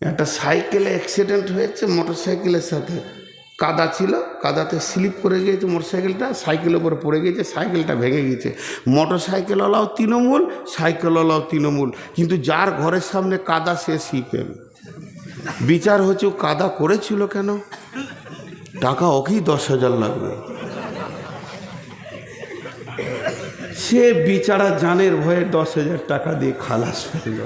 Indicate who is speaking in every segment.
Speaker 1: একটা সাইকেলে অ্যাক্সিডেন্ট হয়েছে, মোটর সাইকেলের সাথে কাদা ছিল, কাদাতে স্লিপ করে গিয়েছে মোটর সাইকেলটা, সাইকেলের উপরে পড়ে গিয়েছে, সাইকেলটা ভেঙে গিয়েছে। মোটর সাইকেলওয়ালাও তৃণমূল, সাইকেলওয়ালাও তৃণমূল, কিন্তু যার ঘরের সামনে কাদা সে সিপিএম। বিচার হচ্ছে ও কাদা করেছিল কেন, টাকা ওকেই 10,000 লাগবে। সে বিচারা জানের ভয়ে 10,000 টাকা দিয়ে খালাস ফেলল।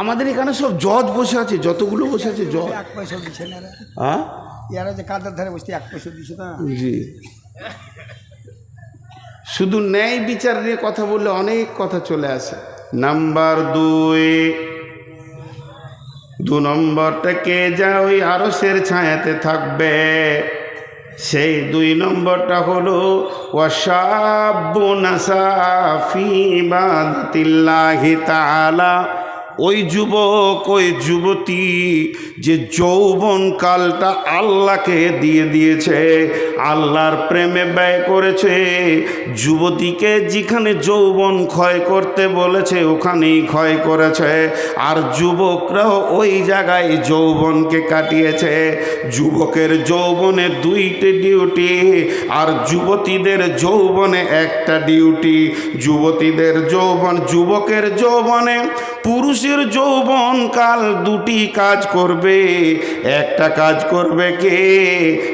Speaker 1: আমাদের এখানে সব জজ বসে আছে, যতগুলো বসে আছে জজ।
Speaker 2: 1 পয়সা দিচ্ছে না রে।
Speaker 1: হ্যাঁ,
Speaker 2: ইয়ারা যে কাদার ধারে বসে 1 পয়সা দিচ্ছে না।
Speaker 1: জি। শুধু ন্যায় বিচার নিয়ে কথা বললে অনেক কথা চলে আসে। নাম্বার 2 নম্বরটাকে যা ওই আরশের ছায়াতে থাকবে, সেই 2 নম্বরটা হলো ওয়াশাবুন নাসা ফি ইবাদাতিল্লাহি তাআলা। ওই যুবক, ওই যুবতী যে যৌবন কালটা আল্লাহকে দিয়ে দিয়েছে, আল্লাহর প্রেমে ব্যয় করেছে। যুবতীকে যেখানে যৌবন ক্ষয় করতে বলেছে ওখানেই ক্ষয় করেছে, আর যুবকরাও ওই জায়গায় যৌবনকে কাটিয়েছে। যুবকের যৌবনে 2টি ডিউটি, আর যুবতীদের যৌবনে 1টা ডিউটি। যুবতীদের যৌবন, যুবকের যৌবনে পুরুষের যৌবন কাল 2টি কাজ করবে। একটা কাজ করবে কে,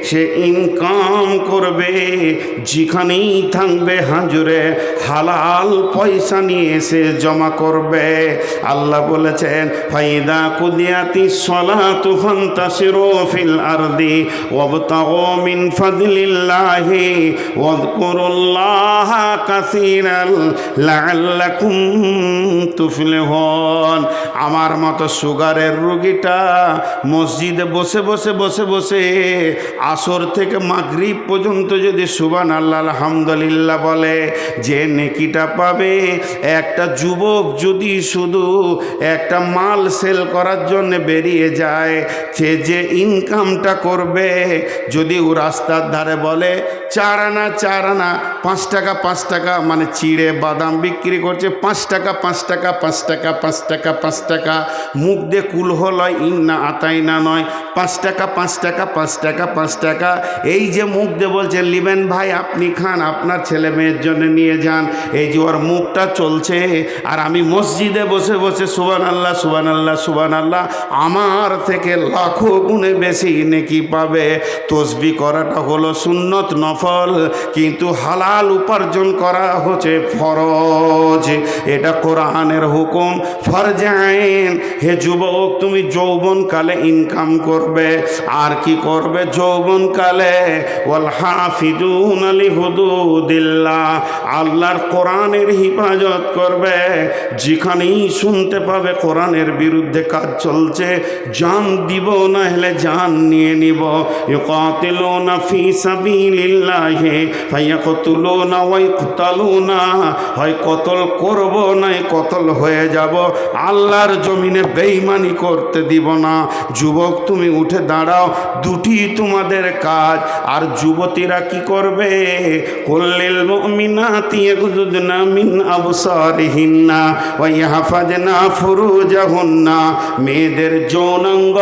Speaker 1: সে ইনকাম করবে, যেখানেই থাকবে হাজুরে হালাল পয়সা নিয়ে সে জমা করবে। আল্লাহ বলেছেন ফাইদা কুদিয়াতিস সালাতু ফান্তাশিরু ফিল আরদি ওয়াবতাগু মিন ফাদলিল্লাহি ওয়াযকুরুল্লাহা কাসীরান লাআল্লাকুম তুফলিহুন। আমার মতো সুগারের রোগীটা মসজিদে বসে বসে বসে বসে আসর থেকে মাগরিব পর্যন্ত যদি সুবহানাল্লাহ আলহামদুলিল্লাহ বলে, যে নেকিটা পাবে। একটা যুবক যদি শুধু একটা মাল সেল করার জন্য বেরিয়ে যায়, সে যে ইনকামটা করবে, যদি ও রাস্তার ধারে বলে 4 আনা 4 আনা 5 টাকা 5 টাকা, মানে চিড়ে বাদাম বিক্রি করছে 5 টাকা 5 টাকা 5 টাকা 5 টাকা 5 টাকা, মুখ দিয়ে কুলহ লয়, ইন্না আতাইনা নয়, 5 টাকা 5 টাকা 5 টাকা 5 টাকা, এই যে মুখ দিয়ে বলছে লিবেন ভাই আপনি খান, আপনার ছেলে মেয়ের জন্য নিয়ে যান, এই যে ওর মুখটা চলছে। আর আমি মসজিদে বসে বসে সুবহানাল্লাহ সুবহানাল্লাহ সুবহানাল্লাহ, আমার থেকে লাখো গুণে বেশি নেকি পাবে। তসবিহ করাটা হলো সুন্নত নফল, কিন্তু হালাল উপার্জন করা হচ্ছে ফরজ। এটা কোরআনের হুকুম, ফরজে আইন। হে যুবক, তুমি যৌবনকালে ইনকাম করবে, আর কি করবে যৌবনকালে? ওয়াল হাফিজুনা লিহুদুদিল্লাহ, আল্লাহর কোরআনের হিফাজত করবে। যেখানেই শুনতে পাবে কোরআনের বিরুদ্ধে কাজ চলছে, জান দিব না হলে জান নিয়ে নিব। ইউকাতিলুনা ফি সাবিলিল্লাহি ফায়াকতুলুনা ওয়া ইকতালুনা, হয় কতল করব না কতল হয়ে যাব, আল্লাহর জমিনে বেঈমানি করতে দিব না। যুবক তুমি উঠে দাঁড়াও, 2টি তোমাদের কাজ। আর যুবতীরা কি করবে? কুল্লিল মুমিনাতি ইয়াগুযুদনা মিন আবসারিহিন্না ওয়া ইয়াহফাজনা ফুরুজাহুন্না, মেয়েদের যৌনাঙ্গ,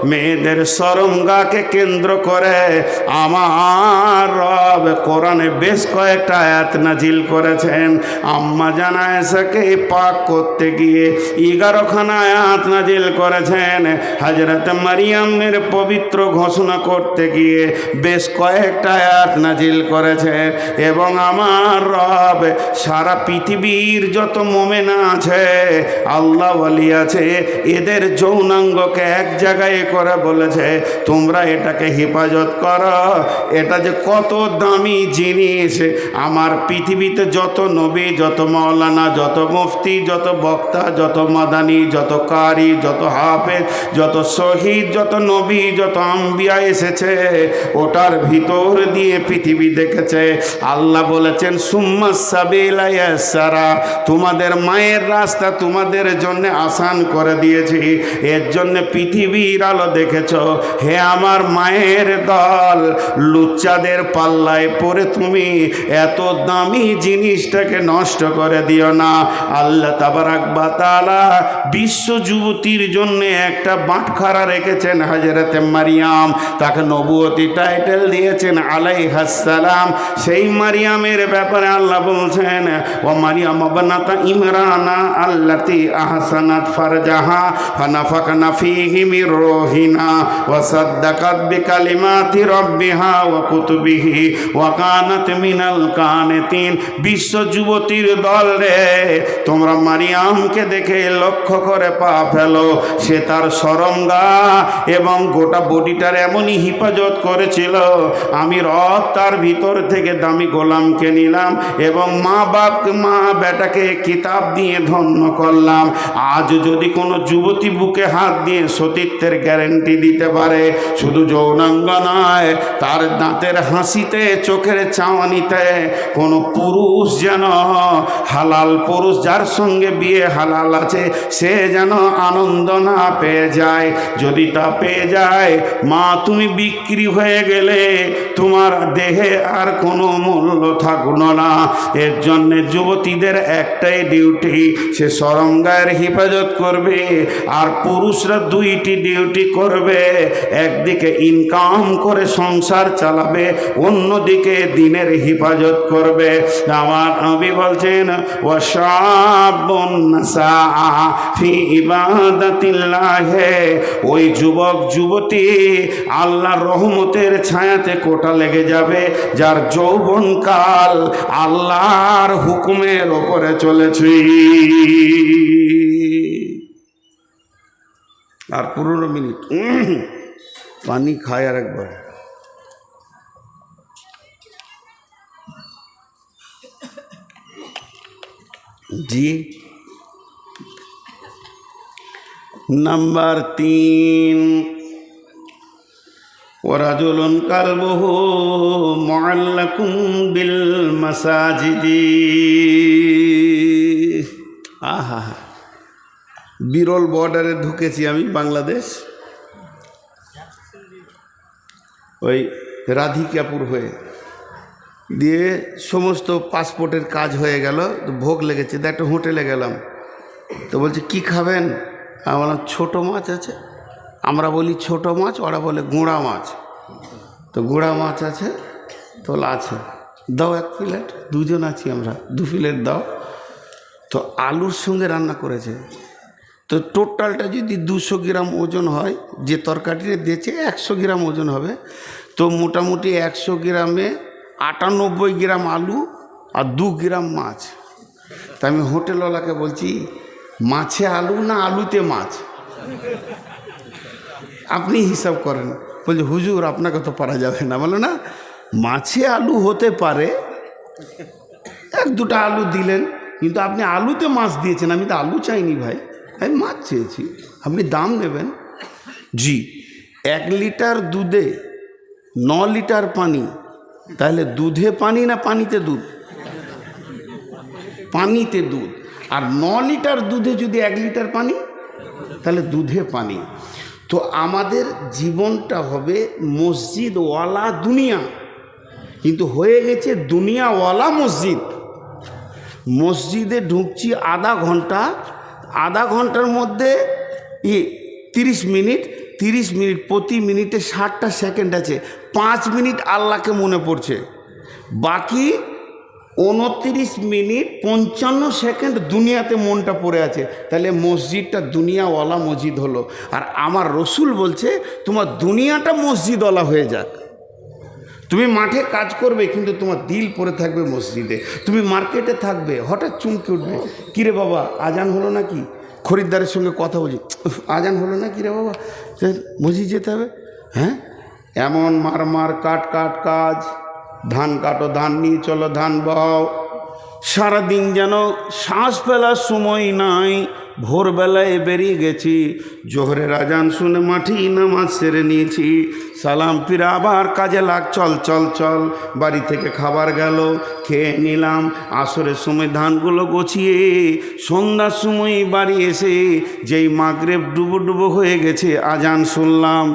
Speaker 1: মেয়েদের শরমগাকে কেন্দ্র করে আমার রব কোরআনে বেশ কয়েকটা আয়াত নাজিল করেছেন। আম্মা জানা এসাকে পাক করতে গিয়ে 11খানা আয়াত নাজিল করেছেন। হযরত মারিয়ামের পবিত্র ঘোষণা করতে গিয়ে বেশ কয়েকটা আয়াত নাজিল করেছেন। এবং আমার রব সারা পৃথিবীর যত মুমিন আছে, আল্লাহ ওয়ালি আছে, এদের যৌনাঙ্গকে এক জায়গায় করে বলেছে তোমরা এটাকে হেফাজত করো। এটা যে কত দামি জিনিস, আমার পৃথিবীতে যত নবী, যত মাওলানা, যত মুফতি, যত বক্তা, যত মাদানি, যত কারি, যত হাফেজ, যত শহীদ, যত নবী, যত আম্বিয়া এসেছে, ওটার ভিতর দিয়ে পৃথিবী দেখেছে। আল্লাহ বলেছেন সুম্মা সাবিলা ইয়াসসারা, তোমাদের মায়ের রাস্তা তোমাদের জন্য আসান করে দিয়েছি, এর জন্য পৃথিবীর আলো দেখেছ। হে আমার মায়ের দল, লুচ্চাদের পাল্লায় পড়ে তুমি এত দামি জিনিসটাকে নষ্ট করে দিও না। আল্লাহ তাবারাক ওয়া তাআলা বিশ্ব যুবতীর জন্য একটা বাটখারা রেখেছেন হযরতে মারিয়াম, তাকে নবুয়তি টাইটেল দিয়েছেন আলাইহাস সালাম। সেই মারিয়ামের ব্যাপারে আল্লাহ বলছেন ওয়া মারিয়াম ইবনাতা ইমরানা আল্লাতী আহসানাত ফারজাহা ফানাফাকনা ফীহি মির রূহিনা ওয়া সাদ্দাকাত বিকালিমাতি রাব্বিহা ওয়া কুতুবিহি ওয়া কানাত মিনাল কানিতিন। বিশ্ব যুবতীর দল রে, তোমরা মারিয়ামকে দেখে লক্ষ্য করে পা ফেলো। সে তার শরমগা এবং গোটা বডিটার এমনই হিফাজত করেছিল। আমি রব তার ভিতর থেকে দামি গোলামকে নিলাম এবং মা বেটাকে কিতাব দিয়ে ধন্য করলাম। আজ যদি কোনো যুবতী বুকে হাত দিয়ে সতীত্বের গ্যারেন্টি দিতে পারে, শুধু যৌনাঙ্গ নয়, তার দাঁতের হাসিতে, চোখের চাওয়ানিতে কোনো পুরুষ যেন, হালাল পুরুষ যার সঙ্গে বিয়ে হালাল আছে, সে যেন আনন্দ না পেয়ে যায়। যদি তা পেয়ে যায়, মা তুমি বিক্রি হয়ে গেলে, তোমার দেহে আর কোনো মূল্য থাকলো না। এর জন্যে যুবতীদের একটাই ডিউটি, সে শরমগায়ের হেফাজত করবে, আর পুরুষরা দুইটি ডিউটি করবে। একদিকে ইনকাম করে সংসার চালাবে, অন্যদিকে দিনের হেফাজত করবে। আমার নবী বলছেন ওয়াশাবুন নাসাআ ফি ইবাদাতিল্লাহ, ওই যুবক যুবতী আল্লাহর রহমতের ছায়াতে কোটা লেগে যাবে, যার যৌবনকাল আল্লাহর হুকুমের ওপরে চলেছে। আর 15 মিনিট পানি খায় আর একবার। জি, নাম্বার 3, ওয়ারাজুলুন কালবুহু মুআল্লাকুম বিল মাসাজিদি। আহা, বিরল বর্ডারে ঢুকেছি আমি, বাংলাদেশ, ওই রাধিকাপুর হয়ে দিয়ে সমস্ত পাসপোর্টের কাজ হয়ে গেল, তো ভোগ লেগেছে, তো একটা হোটেলে গেলাম। তো বলছে কি খাবেন? আমার ছোটো মাছ আছে। আমরা বলি ছোটো মাছ, ওরা বলে গুঁড়া মাছ। তো গুঁড়া মাছ আছে, তোলা আছে, দাও 1 প্লেট। 2 জন আছি আমরা, 2 প্লেট দাও। তো আলুর সঙ্গে রান্না করেছে। তো টোটালটা যদি 200 গ্রাম ওজন হয়, যে তরকারিটা দিয়েছে 100 গ্রাম ওজন হবে, তো মোটামুটি 100 গ্রামে 98 গ্রাম আলু আর 2 গ্রাম মাছ। তা আমি হোটেলওয়ালাকে বলছি, মাছে আলু না আলুতে মাছ? আপনি হিসাব করেন। বলছে হুজুর আপনাকে তো পারা যাবে না। বলো না, মাছে আলু হতে পারে, 1-2টা আলু দিলেন, কিন্তু আপনি আলুতে মাছ দিয়েছেন। আমি তো আলু চাইনি ভাই, আমি মাছ চেয়েছি, আপনি দাম নেবেন। জি, 1 লিটার দুধে 9 লিটার পানি, তাহলে দুধে পানি না পানিতে দুধ? পানিতে দুধ। আর 9 লিটার দুধে যদি 1 লিটার পানি, তাহলে দুধে পানি। তো আমাদের জীবনটা হবে মসজিদওয়ালা দুনিয়া, কিন্তু হয়ে গেছে দুনিয়াওয়ালা মসজিদ। মসজিদে ঢুকছি আধা ঘন্টা, আধা ঘন্টার মধ্যে 30 মিনিট, 30 মিনিট, প্রতি মিনিটে 60টা সেকেন্ড আছে। 5 মিনিট আল্লাহকে মনে পড়ছে, বাকি 29 মিনিট 55 সেকেন্ড দুনিয়াতে মনটা পড়ে আছে। তাহলে মসজিদটা দুনিয়াওয়ালা মসজিদ হলো। আর আমার রসুল বলছে তোমার দুনিয়াটা মসজিদওয়ালা হয়ে যাক। তুমি মাঠে কাজ করবে, কিন্তু তোমার দিল পড়ে থাকবে মসজিদে। তুমি মার্কেটে থাকবে, হঠাৎ চমকে উঠবে, কিরে বাবা আজান হলো নাকি? খরিদ্দারের সঙ্গে কথা বলছি, আজান হলো না কিরে বাবা, মসজিদ যেতে হবে। হ্যাঁ, এমন মার কাট কাজ, ধান কাটো, ধান নিয়ে চলো, ধান বহাও। সারাদিন যেন শ্বাস ফেলার সময় নাই। ভোরবেলায় বেরিয়ে গেছি, জোহরের আজান শুনে মাঠেই নামাজ সেরে নিয়েছি, সালাম ফিরে আবার কাজে লাগ, চল চল চল। বাড়ি থেকে খাবার গেল, খেয়ে নিলাম। আসরের সময় ধানগুলো গছিয়ে সন্ধ্যার সময় বাড়ি এসে যেই মাগরিব ডুবো ডুবো হয়ে গেছে আজান শুনলাম,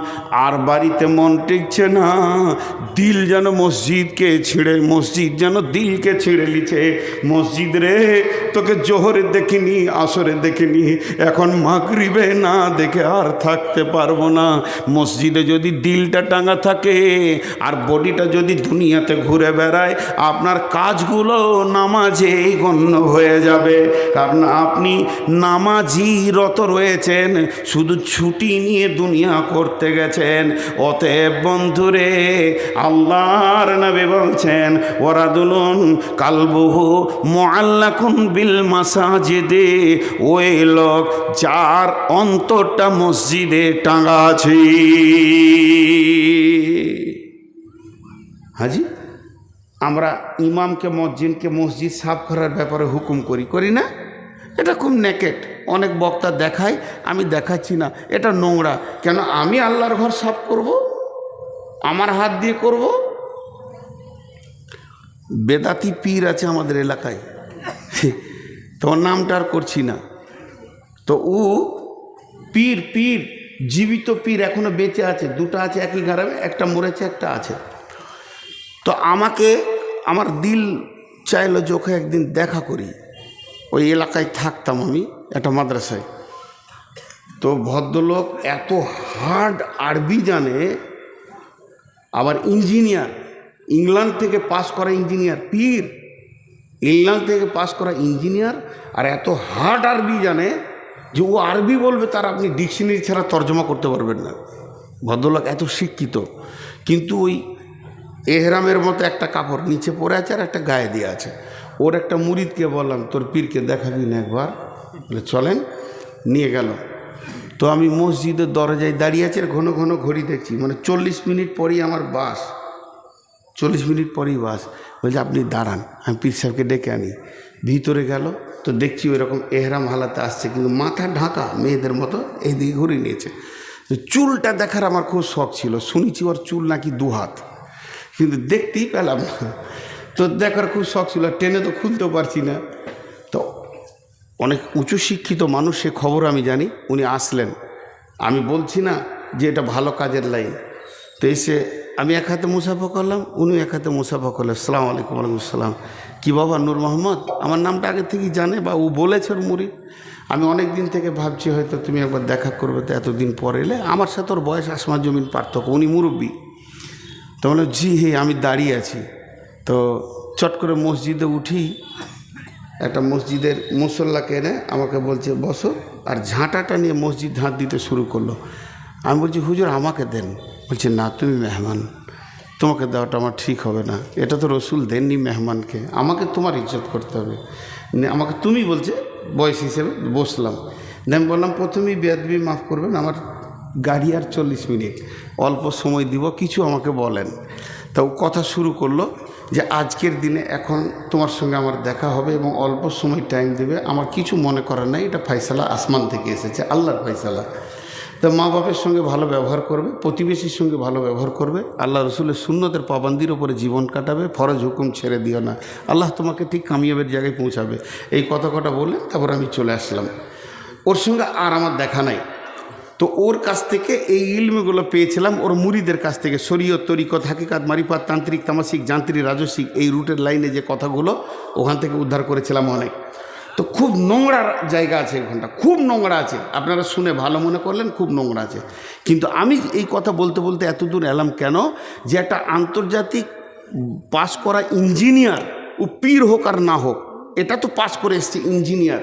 Speaker 1: আর বাড়িতে মন টিকছে না। দিল যেন মসজিদকে ছিঁড়ে, মসজিদ যেন দিলকে ছিঁড়ে লিছে। মসজিদ রে, তোকে জোহরে দেখিনি, আসরে দেখিনি, এখন মাগরিবে না দেখে আর থাকতে পারবো না। মসজিদে যদি দিলটা টাঙা থাকে আর বডিটা যদি দুনিয়াতে ঘুরে বেড়ায়, আপনার কাজগুলো নামাজেই গণ্য হয়ে যাবে। কারণ আপনি নামাজি রত রয়েছেন, শুধু ছুটি নিয়ে দুনিয়া করতে গেছেন। অতএব বন্ধুরে, আল্লাহর নবী বলছেন ওয়ারাদুলুন কালবুহু মুআল্লাকুন বিল মাসাজিদে, ওই লোক যার অন্তরটা মসজিদে টাঙা আছে। হাজি, আমরা ইমামকে মসজিদকে মসজিদ সাফ করার ব্যাপারে হুকুম করি না? এটা খুব নেকেট। অনেক বক্তা দেখায়, আমি দেখাচ্ছি না, এটা নোংরা। কেন আমি আল্লাহর ঘর সাফ করব? আমার হাত দিয়ে করব? বেদাতি পীর আছে আমাদের এলাকায়, তোর নামটা আর করছি না। তো ও পীর পীর জীবিত পীর এখনো বেঁচে আছে, দুটো আছে একই গ্রামে, একটা মরেছে, একটা আছে। তো আমাকে আমার দিল চাইলো যে ওকে একদিন দেখা করি। ওই এলাকায় থাকতাম আমি একটা মাদ্রাসায়। তো ভদ্রলোক এত হার্ড আরবি জানে, আবার ইঞ্জিনিয়ার, ইংল্যান্ড থেকে পাস করা ইঞ্জিনিয়ার, পীর ইংল্যান্ড থেকে পাস করা ইঞ্জিনিয়ার, আর এত হার্ড আরবি জানে যে ও আরবি বলবে তার আপনি ডিকশনারি ছাড়া তর্জমা করতে পারবেন না। ভদ্রলোক এত শিক্ষিত, কিন্তু ওই এহরামের মতো একটা কাপড় নিচে পরে আছে আর একটা গায়ে দিয়ে আছে। ওর একটা মুরিদকে বললাম, তোর পীরকে দেখাবি না একবার? বলে চলেন। নিয়ে গেল। তো আমি মসজিদের দরজায় দাঁড়িয়ে আছি, আর ঘন ঘন ঘড়ি দেখছি, মানে 40 মিনিট পরেই আমার বাস, 40 মিনিট পরেই বাস। বলছে আপনি দাঁড়ান, আমি পীর সাহেবকে ডেকে আনি। ভিতরে গেল, তো দেখছি ওই রকম এহরাম হালাতে আসছে, কিন্তু মাথা ঢাকা মেয়েদের মতো এইদিকে ঘুরিয়ে নিয়েছে। তো চুলটা দেখার আমার খুব শখ ছিল, শুনেছি ওর চুল নাকি 2 হাত, কিন্তু দেখতেই পেলাম না। তো দেখার খুব শখ ছিল, টেনে তো খুলতেও পারছি না। তো অনেক উঁচু শিক্ষিত মানুষ, সে খবর আমি জানি। উনি আসলেন, আমি বলছি না যে এটা ভালো কাজের লাইন। তো এসে আমি এক হাতে মুসাফা করলাম, উনি এক হাতে মুসাফা করলেন। আসসালামু আলাইকুম। ওয়ালাইকুম আসসালাম। কী বাবা নূর মোহাম্মদ? আমার নামটা আগে থেকেই জানে, বা ও বলেছে ওর মুরিদ। আমি অনেক দিন থেকে ভাবছি হয়তো তুমি একবার দেখা করবে, তো এতদিন পরে এলে। আমার সাথে ওর বয়স আসমান জমিন পার্থক্য, উনি মুরব্বী। তো বললো জি হে, আমি দাঁড়িয়ে আছি। তো চট করে মসজিদে উঠি, একটা মসজিদের মুসল্লাকে এনে আমাকে বলছে বসো, আর ঝাঁটাটা নিয়ে মসজিদ ঝাঁট দিতে শুরু করলো। আমি বলছি হুজুর আমাকে দেন। বলছে না, তুমি মেহমান, তোমাকে দেওয়াটা আমার ঠিক হবে না, এটা তো রসুল দেননি মেহমানকে, আমাকে তোমার ইজ্জত করতে হবে। আমাকে তুমি বলছে বয়স হিসেবে। বসলাম, আমি বললাম প্রথমেই বেয়াদবি মাফ করবেন, আমার গাড়ি আর 40 মিনিট, অল্প সময় দিব, কিছু আমাকে বলেন। তো কথা শুরু করলো যে আজকের দিনে এখন তোমার সঙ্গে আমার দেখা হবে এবং অল্প সময় টাইম দেবে, আমার কিছু মনে করার নাই, এটা ফয়সালা আসমান থেকে এসেছে, আল্লাহর ফয়সালা। তো মা বাপের সঙ্গে ভালো ব্যবহার করবে, প্রতিবেশীর সঙ্গে ভালো ব্যবহার করবে, আল্লাহ রসুলের সুন্নতের পাবন্দির ওপরে জীবন কাটাবে, ফরজ হুকুম ছেড়ে দিও না, আল্লাহ তোমাকে ঠিক কামিয়াবের জায়গায় পৌঁছাবে। এই কথা বলে তারপর আমি চলে আসলাম। ওর সঙ্গে আর আমার দেখা নাই। তো ওর কাছ থেকে এই ইলমগুলো পেয়েছিলাম ওর মুরিদের কাছ থেকে, শরীয়ত, তরিকত, হাকিকাত, মারিফাত, তান্ত্রিক, তামাসিক, যান্ত্রিক, রাজসিক, এই রুটের লাইনে যে কথাগুলো ওখান থেকে উদ্ধার করেছিলাম অনেক। তো খুব নোংরা জায়গা আছে ওখানটা, খুব নোংরা আছে, আপনারা শুনে ভালো মনে করলেন, খুব নোংরা আছে। কিন্তু আমি এই কথা বলতে বলতে এত দূর এলাম কেন, যে একটা আন্তর্জাতিক পাস করা ইঞ্জিনিয়ার, ও পীর হোক আর না হোক, এটা তো পাস করে এসছে ইঞ্জিনিয়ার,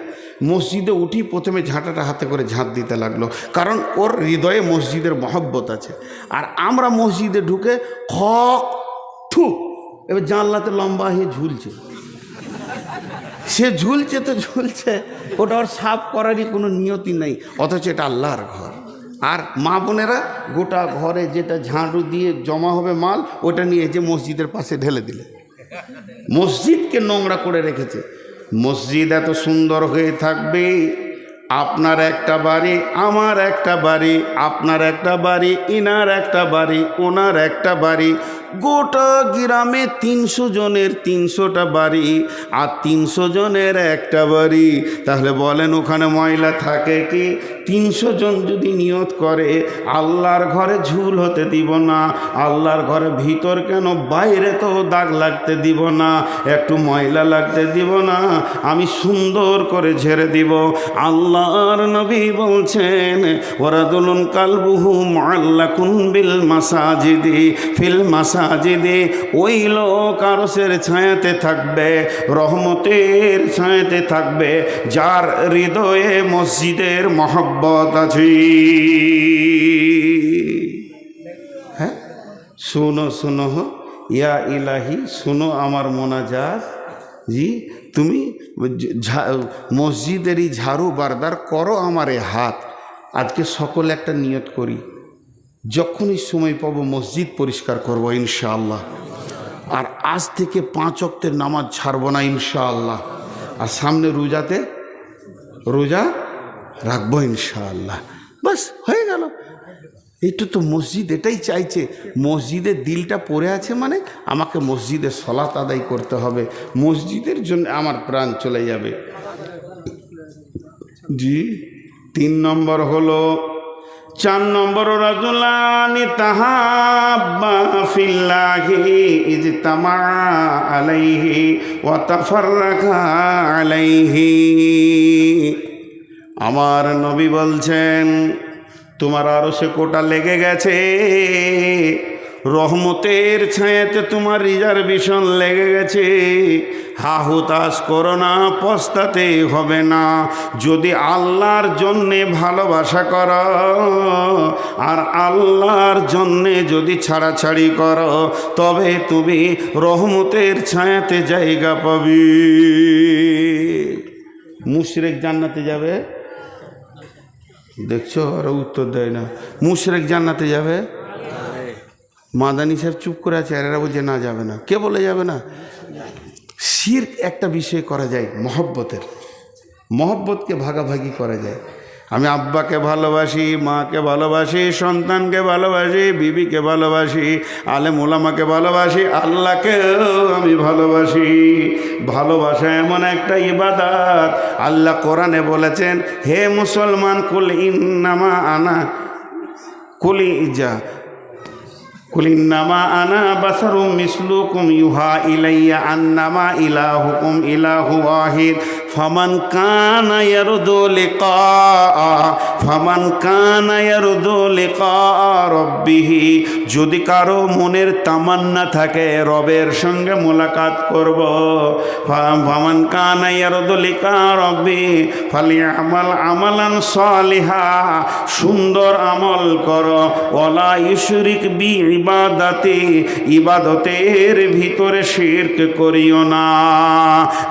Speaker 1: মসজিদে উঠি প্রথমে ঝাঁটাটা হাতে করে ঝাঁট দিতে লাগলো, কারণ ওর হৃদয়ে মসজিদের মহব্বত আছে। আর আমরা মসজিদে ঢুকে খক থু, এবার জানলাতে লম্বা হয়ে ঝুলছে, সে ঝুলছে তো ঝুলছে, ওটা ওর সাফ করারই কোনো নিয়তি নেই, অথচ এটা আল্লাহর ঘর। আর মা বোনেরা গোটা ঘরে যেটা ঝাড়ু দিয়ে জমা হবে মাল, ওটা নিয়ে যে মসজিদের পাশে ঢেলে দিলে, মসজিদকে নোংরা করে রেখেছে। মসজিদ এত সুন্দর হয়ে থাকবে, আপনার একটা বাড়ি, আমার একটা বাড়ি, আপনার একটা বাড়ি, ইনার একটা বাড়ি, ওনার একটা বাড়ি, গোটা গ্রামে 300 জনের 300টা বাড়ি, আর 300 জনের একটা বাড়ি। তাহলে বলেন ওখানে ময়লা থাকে কি? 300 জন যদি নিয়ত করে আল্লাহর ঘরে ঝুল হতে দিব না, আল্লাহর ঘরে ভিতর কেন বাইরে তো দাগ লাগতে দিব না, একটু ময়লা লাগতে দিব না, আমি সুন্দর করে ঝেড়ে দিব। আল্লাহর নবী বলছেন ওয়ারাদুলুন কালবুহু মুআল্লাকুন বিল মাসাজিদি ফিল মাসাজিদি, ওই লোক আরশের ছায়াতে থাকবে, রহমতের ছায়াতে থাকবে, যার হৃদয়ে মসজিদের মহব্বত আছে। হ্যাঁ, শুনো শুনো ইয়া ইলাহি, শুনো আমার মোনাজাত। জি, তুমি মসজিদেরই ঝাড়ু বারদার করো আমারে হাত। আজকে সকলে একটা নিয়ত করি, যখনই সময় পাবো মসজিদ পরিষ্কার করবো ইনশাআল্লাহ। আর আজ থেকে 5 ওয়াক্তের নামাজ ছাড়বো না ইনশাআল্লাহ। আর সামনে রোজাতে রোজা রাখবো ইনশাআল্লাহ। বাস হয়ে গেল। এইটা তো মসজিদ এটাই চাইছে, মসজিদের দিলটা পড়ে আছে মানে আমাকে মসজিদে সলাত আদায় করতে হবে, মসজিদের জন্য আমার প্রাণ চলে যাবে। জি, 3 নম্বর হলো, 4 নম্বর রাজুলানি তাহাব্বা ফিল্লাহি ইজতামা আলাইহি ওয়া তাফাররাকা আলাইহি। আমার নবী বলছেন তোমার আরশে কোটা লেগে গেছে, রহমতের ছায়াতে তোমার রিজার্ভেশন লেগে গেছে। হা হুতাশ করো না, পস্তাতে হবে না। যদি আল্লাহর জন্যে ভালোবাসা করো আর আল্লাহর জন্যে যদি ছাড়াছাড়ি করো, তবে তুমি রহমতের ছায়াতে জায়গা পাবে। মুশরিক জান্নাতে যাবে, দেখছো আর উত্তর দেয় না। মুশরিক জান্নাতে যাবে? মাদানী সাহেব চুপ করে আছে, আর এরা বলছে না যাবে না। কে বলে যাবে না? শিরক একটা বিষয় করা যায়, মহব্বতের, মহব্বতকে ভাগাভাগি করা যায়। আমি আব্বাকে ভালোবাসি, মাকে ভালোবাসি, সন্তানকে ভালোবাসি, বিবিকে ভালোবাসি, আলেম ওলামাকে ভালোবাসি, আল্লাহকেও আমি ভালোবাসি। ভালোবাসা এমন একটা ইবাদত, আল্লাহ কোরআনে বলেছেন হে মুসলমান কুল ইন্নামা আনা কুলি ইজা কুল ইন্নামা আনা বাসারুম মিসলুকুম ইউহা ইলাইয়া আন্নামা ইলাহুকুম ইলাহু ওয়াহিদ ফামান কানা ইয়ারদু লিকা রাব্বিহি, যদি কারো মনের তামান্না থাকে রবের সঙ্গে মোলাকাত করব, ফামান কানা ইয়ারদু লিকা রাব্বি ফালিয়ামাল আমালান সালিহা, সুন্দর আমল করো, ওয়ালা ইউশরিক বি ইবাদাতি, ইবাদতের ভিতরে শিরক করিও না।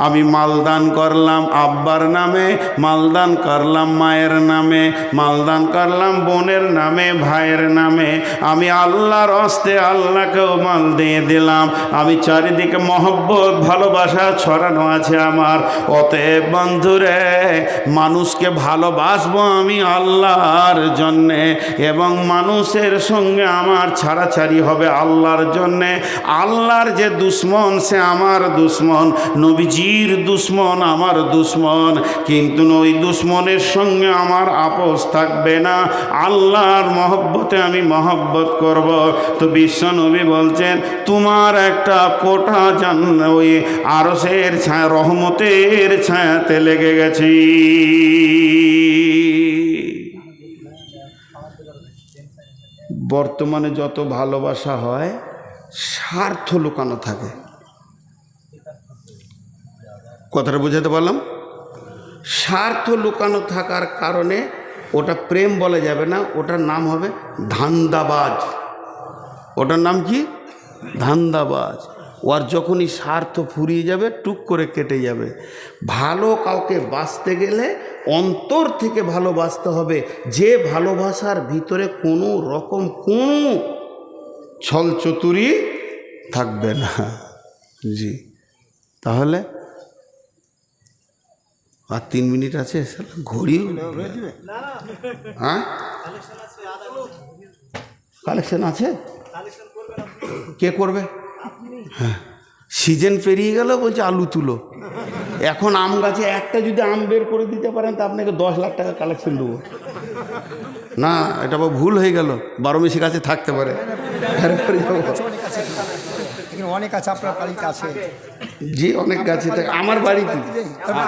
Speaker 1: আমি মালদান করলাম আব্বার নামে, মালদান করলাম মায়ের নামে, মালদান করলাম বোনের নামে, ভাইয়ের নামে, আমি আল্লাহর হস্তে আল্লাহকেও মাল দিয়ে দিলাম। আমি চারিদিকে মহব্বত ভালোবাসা ছড়ানো আছে আমার। অতএব বন্ধুরে, মানুষকে ভালোবাসবো আমি আল্লাহর জন্যে, এবং মানুষের সঙ্গে আমার ছাড়াছাড়ি হবে আল্লাহর জন্যে। আল্লাহর যে দুশ্মন সে আমার দুশ্মন, নবীজির দুশ্মন আমার দুশ্মন, কিন্তু ওই দুশ্মনের সঙ্গে আমার আপোষ থাকবে না। আল্লাহর মহব্বতে আমি মহব্বত করব। তো বিশ্ব নবী বলছেন তোমার একটা কোটা ওই আরশের ছায়া, রহমতের ছায়াতে লেগে গেছে। বর্তমানে যত ভালোবাসা হয় স্বার্থ লুকানো থাকে। কথাটা বুঝাতে পারলাম? স্বার্থ লুকানো থাকার কারণে ওটা প্রেম বলা যাবে না, ওটার নাম হবে ধান্দাবাজ। ওটার নাম কি? ধান্দাবাজ। ওর যখনই স্বার্থ ফুরিয়ে যাবে টুক করে কেটে যাবে। ভালো কাউকে বাঁচতে গেলে অন্তর থেকে ভালোবাসতে হবে, যে ভালোবাসার ভিতরে কোনো রকম কোনো ছলচতুরি থাকবে না। জি, তাহলে আর 3 মিনিট আছে, ঘড়ি। হ্যাঁ, কালেকশন আছে। কে করবে? হ্যাঁ, সিজন পেরিয়ে গেল বলছে আলু তুলো। এখন আম গাছে একটা যদি আম বের করে দিতে পারেন তা আপনাকে 10 লাখ টাকা কালেকশন দেবো। না, এটা আবার ভুল হয়ে গেল, 12 মেশি গাছে থাকতে পারে।
Speaker 2: এখানে অনেক আছে, আপনার বাড়িতে আছে।
Speaker 1: জি, অনেক গাছে থাকে আমার বাড়িতে।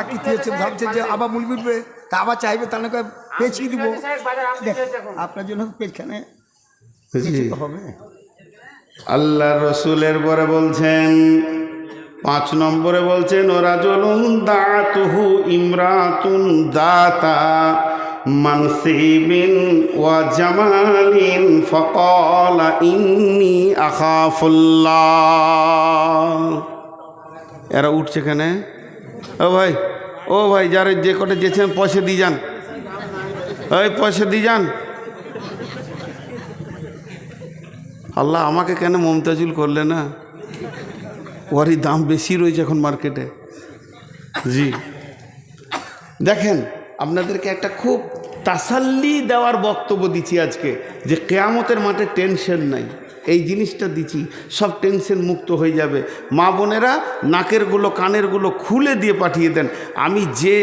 Speaker 2: আকৃতি হচ্ছে, ভাবছে যে আবার মুল উঠবে, তা আবার চাইবে, তাহলে পেঁচিয়ে দিব। আপনার জন্য পেছখানে হবে।
Speaker 1: আল্লাহ রসুলের পরে বলছেন 5 নম্বরে বলছেন ওরাজুলুন দাতুহু ইমরাতুন দাতা মানসিবিন ওয়া জামালিন ফাকালা ইন্নী আখাফুল্লাহ। এরা উঠছে কেনে? ও ভাই যারা যে কটা যেছেন পয়সা দিয়ে যান, ওই পয়সা দিয়ে যান। আল্লাহ আমাকে কেন মমতাজুল করলে না? ওরই দাম বেশি রয়েছে এখন মার্কেটে। জি, দেখেন আপনাদেরকে একটা খুব তাসাল্লি দেওয়ার বক্তব্য দিচ্ছি আজকে, যে কেয়ামতের মাঠে টেনশন নাই, এই জিনিসটা দিচ্ছি, সব টেনশন মুক্ত হয়ে যাবে। মা বোনেরা নাকেরগুলো কানেরগুলো খুলে দিয়ে পাঠিয়ে দেন। আমি যে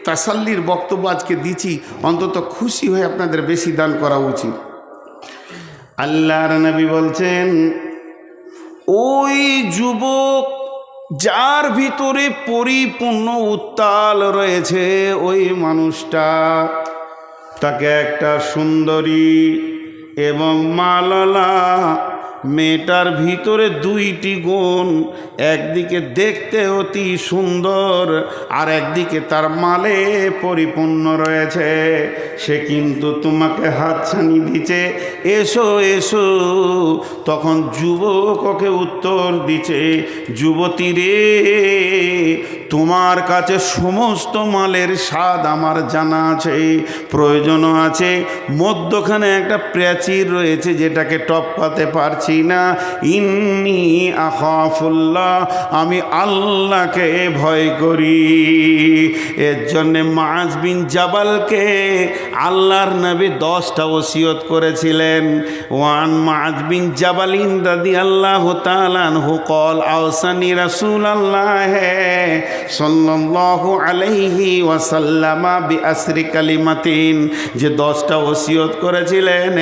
Speaker 1: তাসাল্লির বক্তব্য আজকে দিচ্ছি, অন্তত খুশি হয়ে আপনাদের বেশি দান করা উচিত। আল্লাহর নবী বলছেন ওই যুবক যার ভিতরে পরিপূর্ণ উত্তাল রয়েছে, ওই মানুষটা, তাকে একটা সুন্দরী এবং মালালা মেয়েটার ভিতরে 2টি গুণ, একদিকে দেখতে অতি সুন্দর আর একদিকে তার মালে পরিপূর্ণ রয়েছে। সে কিন্তু তোমাকে হাতছানি দিচ্ছে, এসো এসো। তখন যুবক ওকে উত্তর দিচ্ছে, যুবতী রে, তোমার কাছে সমস্ত মালের স্বাদ আমার জানা আছে, প্রয়োজনও আছে, মধ্যখানে একটা প্রাচীর রয়েছে যেটাকে টপকাতে পারছি না। ইন্নী আখাফুল্লাহ, আমি আল্লাহকে ভয় করি। এর জন্যে মুআজ বিন জাবালকে আল্লাহর নবী 10টা ওসিয়ত করেছিলেন। ওয়ান মুআজ বিন জাবালিন রাদিয়াল্লাহু তাআলা আনহু قال আওসানি রাসূলুল্লাহ সাল্লাল্লাহু আলাইহি ওয়াসাল্লাম বিআসরি কালিমাতিন, যে 10টা ওসিয়ত করেছিলেন,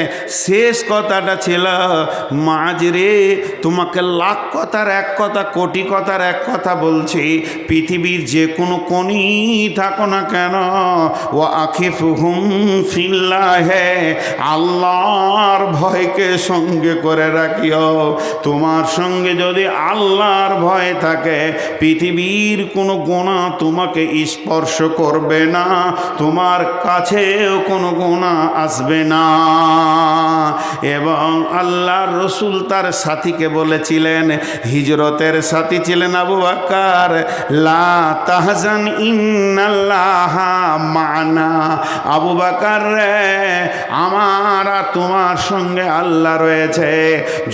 Speaker 1: শেষ কথাটা ছিল, মুআজ রে, তোমাকে লাখ কথার এক কথা, কোটি কথার এক কথা বলছি, পৃথিবীর যে কোনো কোণে থাকো না কেন, ওয়া আখিফুহুম ফিল্লাহে, আল্লাহর ভয়কে সঙ্গে করে রাখিও। তোমার সঙ্গে যদি আল্লাহর ভয় থাকে, পৃথিবীর কোনো গুনাহ তোমাকে স্পর্শ করবে না, তোমার কাছেও কোনো গুনাহ আসবে না। এবং আল্লাহর রসুল তার সাথীকে বলেছিলেন, হিজরতের সাথী ছিলেন আবু বকর, লা তাহজান ইন্নাল্লাহা মা'না। আবু বকর রে, আমার আর তোমার সঙ্গে আল্লাহ রয়েছে।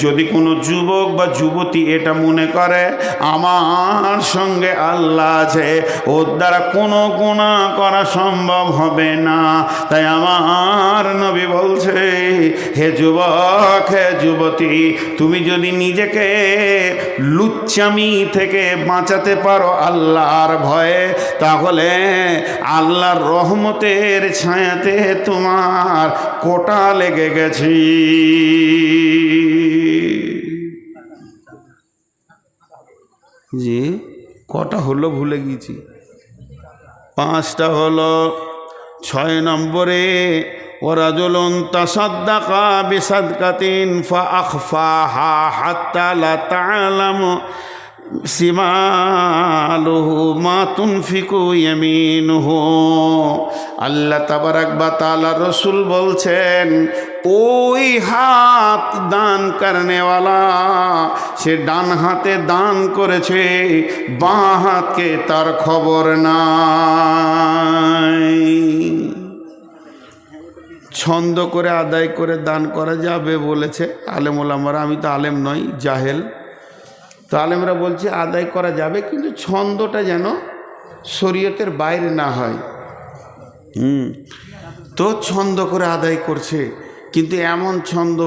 Speaker 1: যদি কোনো যুবক বা যুবতী এটা মনে করে আমার সঙ্গে আল্লাহ আছে, ওর দ্বারা কোনো গুনাহ করা সম্ভব হবে না। তাই আমার নবী বলছে, হে যুবক, হে যুবতী, তুমি যদি নিজেকে লুচ্চামি থেকে বাঁচাতে পারো আল্লাহর ভয়ে, তাহলে আল্লাহর রহমতের ছায়াতে তোমার কোটা লেগে গেছে। জি, কটা হলো ভুলে গিয়েছি, 5টা হলো। 6 নম্বরে ওরাজুলুন তাসাদ্দাকা বিসাদকাতিন ফাআখফাহা হাত্তা লা তা'লামু শিমালুহু মা তুনফিকু ইয়ামিনুহু। আল্লাহ তাবারাক ওয়া তাআলা রসুল বলছেন, ওই হাত দান করনেওয়ালা, সে ডান হাতে দান করেছে, বাঁ হাতকে তার খবর নাই। ছন্দ করে আদায় করে দান করা যাবে বলেছে আলেম ওলামারা। আমি তো আলেম নই, জাহেল। তো আলেমরা বলছে আদায় করা যাবে, কিন্তু ছন্দটা যেন শরীয়তের বাইরে না হয়। তো ছন্দ করে আদায় করছে, কিন্তু এমন ছন্দ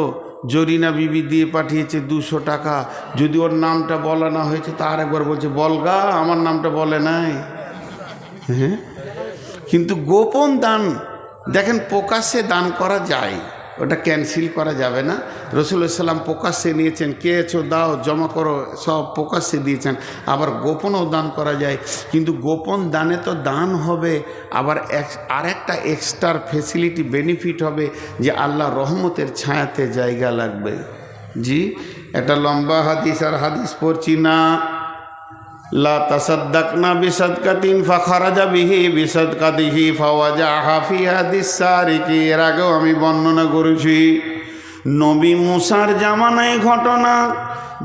Speaker 1: জরিনা বিবি দিয়ে পাঠিয়েছে 200 টাকা, যদি ওর নামটা বলা না হয়েছে তা আরেকবার বলছে বলগা আমার নামটা বলে নাই। হ্যাঁ, কিন্তু গোপন দান দেখেন প্রকাশ্যে দান করা যায়, ওটা ক্যান্সেল করা যাবে না। রাসূলুল্লাহ সাল্লাম প্রকাশ্যে নিয়েছেন, কেছো দাও জমা করো সব প্রকাশ্যে দিয়েছেন। আবার গোপনও দান করা যায়, কিন্তু গোপন দানে তো দান হবে, আবার আরেকটা এক্সট্রা ফেসিলিটি বেনিফিট হবে যে আল্লাহ রহমতের ছায়াতে জায়গা লাগবে। জি, একটা লম্বা হাদিস, আর হাদিস পড়ছি না। লা তাসাদ্দাকনা বিসাদকাতিন ফাখারাজা বিহি বিসাদকাতিহি ফাওয়াজাহা ফি হাদিস সারিকি। এর আগেও আমি বর্ণনা করেছি নবী মুসার জামানায় ঘটনা।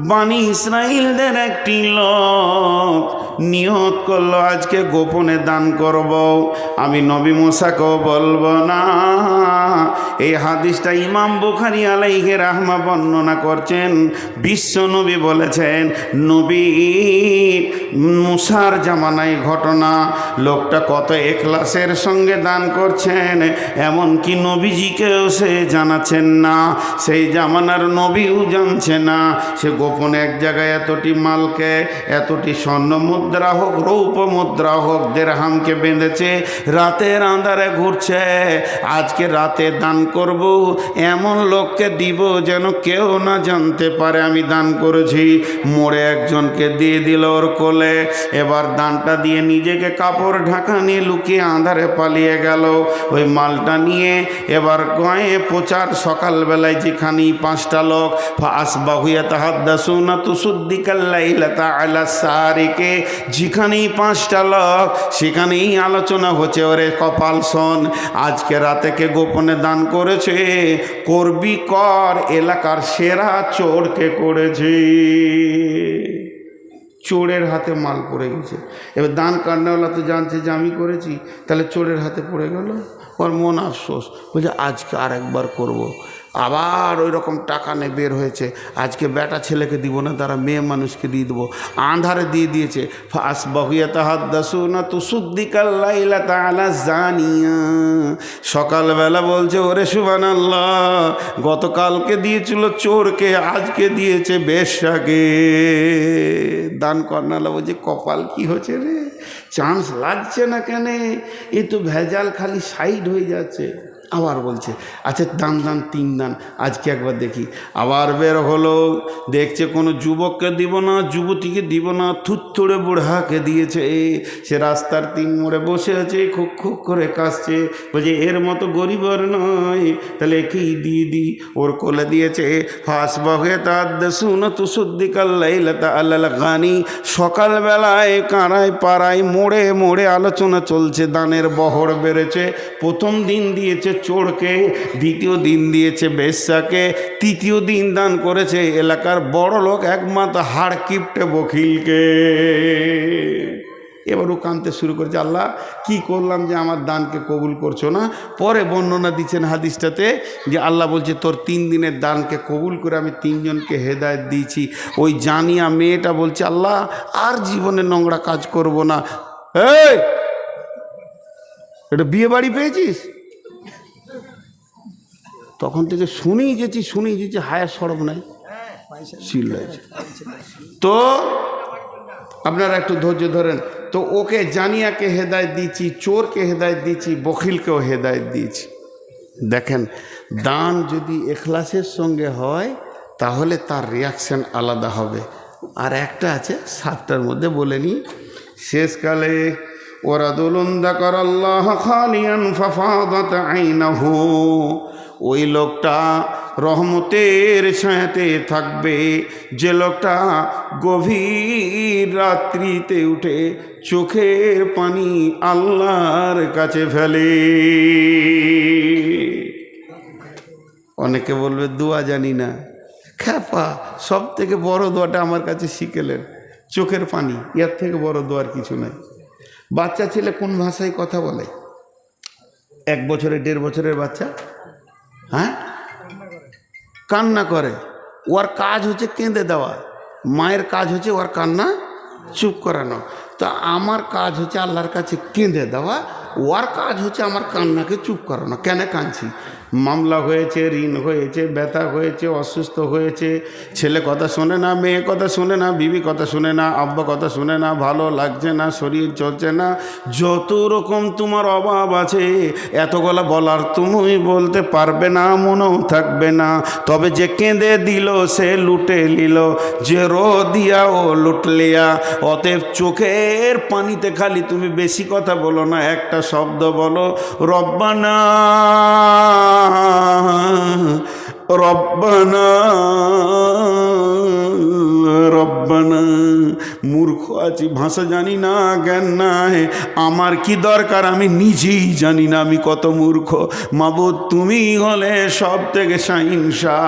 Speaker 1: বানি ইসরাইলদের একটি লোক নিয়ত করলো আজকে গোপনে দান করব, আমি নবী মুসাকেও বলবো না। এই হাদিসটা ইমাম বুখারী আলাইহি রাহমা বর্ণনা করছেন। বিশ্ব নবী বলেছেন নবী মুসার জামানায় ঘটনা, লোকটা কত এখলাসের সঙ্গে দান করছেন, এমনকি নবীজিকেও সে জানাচ্ছেন না, সেই জামানার নবীও জানছে না। সে গোপনে এক জায়গায় এতটি মালকে, এতটি স্বর্ণ মুদ্রা হোক রৌপ্য মুদ্রা হোক দিরহামকে বেঁধেছে, রাতের আঁধারে ঘুরছে। আজকে রাতে দান করব, এমন লোককে দিব যেন কেউ না জানতে পারে আমি দান করেছি। মোড়ে একজনকে দিয়ে দিল ওর কোলে, এবার দানটা দিয়ে নিজেকে কাপড় ঢাকা নিয়ে লুকিয়ে আঁধারে পালিয়ে গেল। ওই মালটা নিয়ে এবার গায়ে প্রচার, সকালবেলায় যেখানেই 5টা লোক ফাসবাহুয়া তাহাদ্দাসুনা তুসুদ্দিকাল্লাইলাতা আলা সারিকে, যেখানেই 5টা লোক সেখানেই আলোচনা হচ্ছে, ওরে কপাল শোন আজকে রাতে কে গোপনে দান করেছে, করবি কর, এলাকার সেরা চোরকে করেছে। চোরের হাতে মাল পড়ে গেছে, এবার দান কান্নাওয়ালা তো জানছে যে আমি করেছি, তাহলে চোরের হাতে পড়ে গেল, ওর মন আফসোস, বলছে আজকে আর একবার করব। আবার ওই রকম টাকা নিয়ে বের হয়েছে, আজকে বেটা ছেলেকে দিব না, তারা মেয়ে মানুষকে দিয়ে দেবো, আঁধারে দিয়ে দিয়েছে। ফাসবাহুয়া তাহাদ্দাসুনা তুসুদ্দিকাল্লাইলাতা আলা জানিয়া, সকালবেলা বলছে ওরে সুবহানাল্লাহ, গতকালকে দিয়েছিল চোরকে, আজকে দিয়েছে বেশ্যাকে। দান কর্নালা বলছে কপাল কি হচ্ছে রে, চান্স লাগছে না কেন, এ তো ভেজাল খালি সাইড হয়ে যাচ্ছে। আবার বলছে আচ্ছা দান 3 দান, আজকে একবার দেখি। আবার বের হলো, দেখছে কোনো যুবককে দিব না, যুবতীকে দিব না, থুত্থুড়ে বুড়াকে দিয়েছে। সে রাস্তার 3 মোড়ে বসে আছে, খুব খুব করে কাশছে, বলছে এর মতো গরিব আর নয়, তাহলে একেই দিয়ে দিই। ওর কোলে দিয়েছে। ফাসবাহুয়া তাহাদ্দাসুনা তুসুদ্দিকাল্লাইলাতা আলাল গানি, সকালবেলায় কারায় পাড়ায় মোড়ে মোড়ে আলোচনা চলছে, দানের বহর বেড়েছে। প্রথম দিন দিয়েছে চোরকে, দ্বিতীয় দিন দিয়েছে বেশ্যাকে, তৃতীয় দিন দান করেছে এলাকার বড় লোক একমাত্র হাড় কিপটে বকিলকে। এবার ও কাঁদতে শুরু করেছে, আল্লাহ কি করলাম যে আমার দানকে কবুল করছো না। পরে বর্ণনা দিচ্ছেন হাদিসটাতে যে আল্লাহ বলছে তোর 3 দিনের দানকে কবুল করে আমি 3 জনকে হেদায়েত দিয়েছি। ওই জানিয়া মেয়েটা বলছে আল্লাহ আর জীবনে নোংরা কাজ করব না। এই এটা বিয়ে বাড়ি পেয়েছিস? তখন থেকে শুনেই যেছি হায়ার সরব নাই, চিল্লাইছে। তো আপনারা একটু ধৈর্য ধরেন। তো ওকে জানিয়াকে হেদায়েত দিয়েছি, চোরকে হেদায়েত দিয়েছি, বখিলকেও হেদায়েত দিয়েছি। দেখেন দান যদি এখলাসের সঙ্গে হয় তাহলে তার রিয়াকশান আলাদা হবে। আর একটা আছে 7টার মধ্যে বলে নিই, শেষকালে ওরাদুলুন যাকারাল্লাহ খালিয়ান ফাফাদাত আইনাহু, ওই লোকটা রহমতের ছায়াতে থাকবে যে লোকটা গভীর রাত্রিতে উঠে চোখের পানি আল্লাহর কাছে ফেলে। অনেকে বলবে দোয়া জানি না, খ্যাপা, সব থেকে বড় দোয়াটা আমার কাছে শিখেলেন, চোখের পানি, এর থেকে বড় দোয়ার কিছু নাই। বাচ্চা ছেলে কোন ভাষায় কথা বলে? 1 বছরের 1.5 বছরের বাচ্চা, হ্যাঁ কান্না করে, ওর কাজ হচ্ছে কেঁদে দেওয়া, মায়ের কাজ হচ্ছে ওর কান্না চুপ করানো। তো আমার কাজ হচ্ছে আল্লাহর কাছে কেঁদে দেওয়া, ওর কাজ হচ্ছে আমার কান্নাকে চুপ করানো। কেন কাঁদছি? মামলা হয়েছে, ঋণ হয়েছে, ব্যথা হয়েছে, অসুস্থ হয়েছে, ছেলে কথা শোনে না, মেয়ে কথা শোনে না, বিবি কথা শোনে না, আব্বা কথা শোনে না, ভালো লাগছে না, শরীর চলছে না, যত রকম তোমার অভাব আছে এতগুলা বলার তুমি বলতে পারবে না, মনেও থাকবে না। তবে যে কেঁদে দিল সে লুটে নিল, যে রো দিয়া ও লুট লিয়া। অতএব চোখের পানিতে খালি তুমি বেশি কথা বলো না, একটা শব্দ বলো, রব্বানা রব্বানা রব্বানা। মূর্খ আছি, ভাষা জানি না, জ্ঞান নাই, আমার কি দরকার আমি নিজেই জানি না আমি কত মূর্খ। মাবুদ তুমি হলে সব থেকে শাহিনশাহ,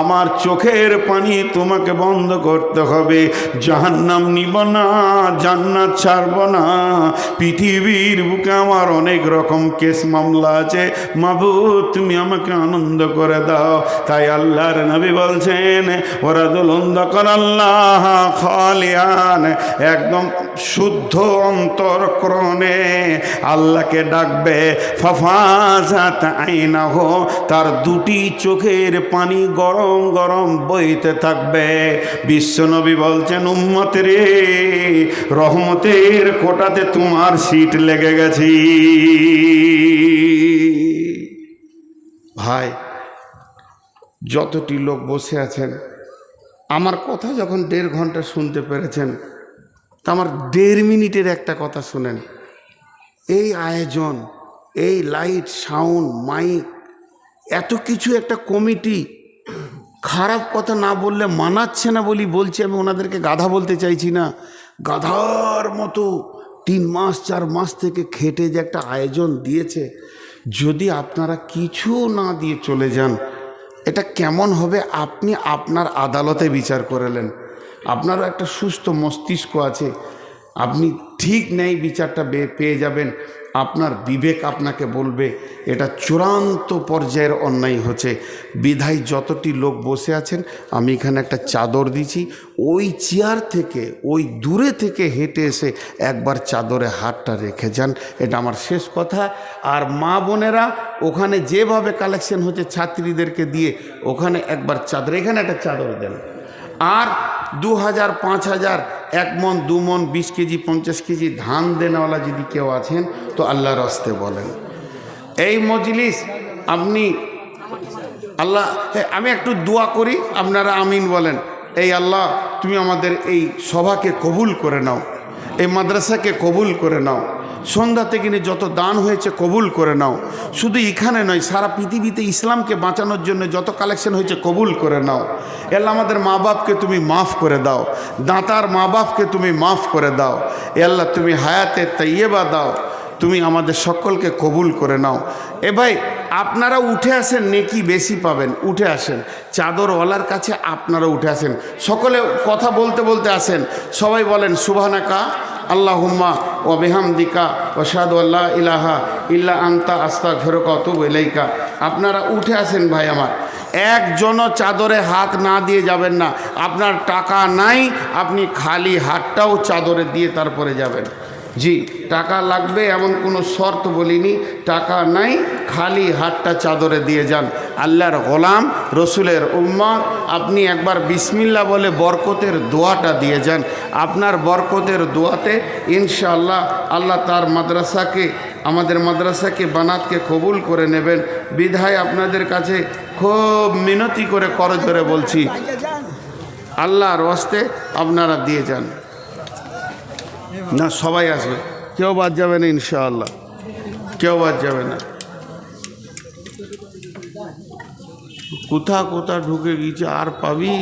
Speaker 1: আমার চোখের পানি তোমাকে বন্ধ করতে হবে। জাহান্নাম নিব না, জান্নাত ছাড়ব না। পৃথিবীর বুকে আমার অনেক রকম কেস মামলা আছে, মাবুদ তুমি আমাকে আনন্দ করে দাও। তাই আল্লাহর নবী বলছেন, ওরাদুল অন্ধকার আল্লাহ খালিয়ান, একদম শুদ্ধ অন্তরকরণে আল্লাহকে ডাকবে। ফাফাজাত আইনাহু, তার দুটি চোখের পানি গরম গরম বইতে থাকবে। বিশ্বনবী বলছেন, উম্মত রে, রহমতের কোটাতে তোমার সিট লেগে গেছি। ভাই, যতটি লোক বসে আছেন, আমার কথা যখন 1.5 ঘন্টা শুনতে পেরেছেন, তা আমার 1.5 মিনিটের একটা কথা শুনেন। এই আয়োজন, এই লাইট, সাউন্ড, মাইক, এত কিছু একটা কমিটি, খারাপ কথা না বললে মানাচ্ছে না বলছি। আমি ওনাদেরকে গাধা বলতে চাইছি না, গাধার মতো 3 মাস 4 মাস থেকে খেটে যে একটা আয়োজন দিয়েছে, যদি আপনারা কিছু না দিয়ে চলে যান, এটা কেমন হবে আপনি আপনার আদালতে বিচার করলেন। আপনারও একটা সুস্থ মস্তিষ্ক আছে, আপনি ঠিক নেই বিচারটা পেয়ে যাবেন। আপনার বিবেক আপনাকে বলবে এটা চূড়ান্ত পর্যায়ের অন্যায় হচ্ছে। বিধায় যতটি লোক বসে আছেন, আমি এখানে একটা চাদর দিছি, ওই চেয়ার থেকে, ওই দূরে থেকে হেঁটে এসে একবার চাদরে হাতটা রেখে যান। এটা আমার শেষ কথা। আর মা বোনেরা ওখানে যেভাবে কালেকশন হচ্ছে ছাত্রীদেরকে দিয়ে, ওখানে একবার চাদর, এখানে একটা চাদর দেন। আর 2000, 5000, 1 মন 2 মন 20 কেজি 50 কেজি ধান দেনেওয়ালা যদি কেউ আছেন তো আল্লাহর রাস্তে বলেন। এই মজলিস আপনি আল্লাহ, আমি একটু দোয়া করি, আপনারা আমিন বলেন। এই আল্লাহ, তুমি আমাদের এই সভাকে কবুল করে নাও, এই মাদ্রাসাকে কবুল করে নাও, সন্ধ্যা থেকে নিয়ে যত দান হয়েছে কবুল করে নাও। শুধু এখানে নয়, সারা পৃথিবীতে ইসলামকে বাঁচানোর জন্য যত কালেকশন হয়েছে কবুল করে নাও। আল্লাহ, আমাদের মা বাপকে তুমি মাফ করে দাও, দাতার মা বাপকে তুমি মাফ করে দাও। আল্লাহ, তুমি হায়াতে তাইয়্যিবা দাও, তুমি আমাদের সকলকে কবুল করে নাও। এ ভাই, আপনারা উঠে আসেন, নেকি বেশি পাবেন, উঠে আসেন। চাদরওয়ালার কাছে আপনারা উঠে আসেন, সকলে কথা বলতে বলতে আসেন। সবাই বলেন সুবহানাকা আল্লাহুম্মা ওয়া বিহামদিকা ওয়া আশহাদু আল্লা ইলাহা ইল্লা আনতা আস্তাগফিরুকা ওয়া আতুবু ইলাইকা। আপনারা উঠে আসেন ভাই আমার, একজনও চাদরে হাত না দিয়ে যাবেন না। আপনার টাকা নাই, আপনি খালি হাতটাও চাদরে দিয়ে তারপরে যাবেন। জি, টাকা লাগবে এমন কোনো শর্ত বলিনি, টাকা নাই, খালি হাতটা চাদরে দিয়ে যান। আল্লাহর গোলাম, রসুলের উম্মত, আপনি একবার বিসমিল্লাহ বলে বরকতের দোয়াটা দিয়ে যান। আপনার বরকতের দোয়াতে ইনশাআল্লাহ আল্লাহ তার মাদ্রাসাকে, আমাদের মাদ্রাসাকে, বানাতকে কবুল করে নেবেন। বিধায় আপনাদের কাছে খুব মিনতি করে করজোরে বলছি, আল্লাহর ওয়াস্তে আপনারা দিয়ে যান। না, সবাই আসবে, কেউ বাদ যাবে না ইনশাআল্লাহ, কেউ বাদ যাবে না। কোথা ঢুকে গিয়েছে আর পাবি।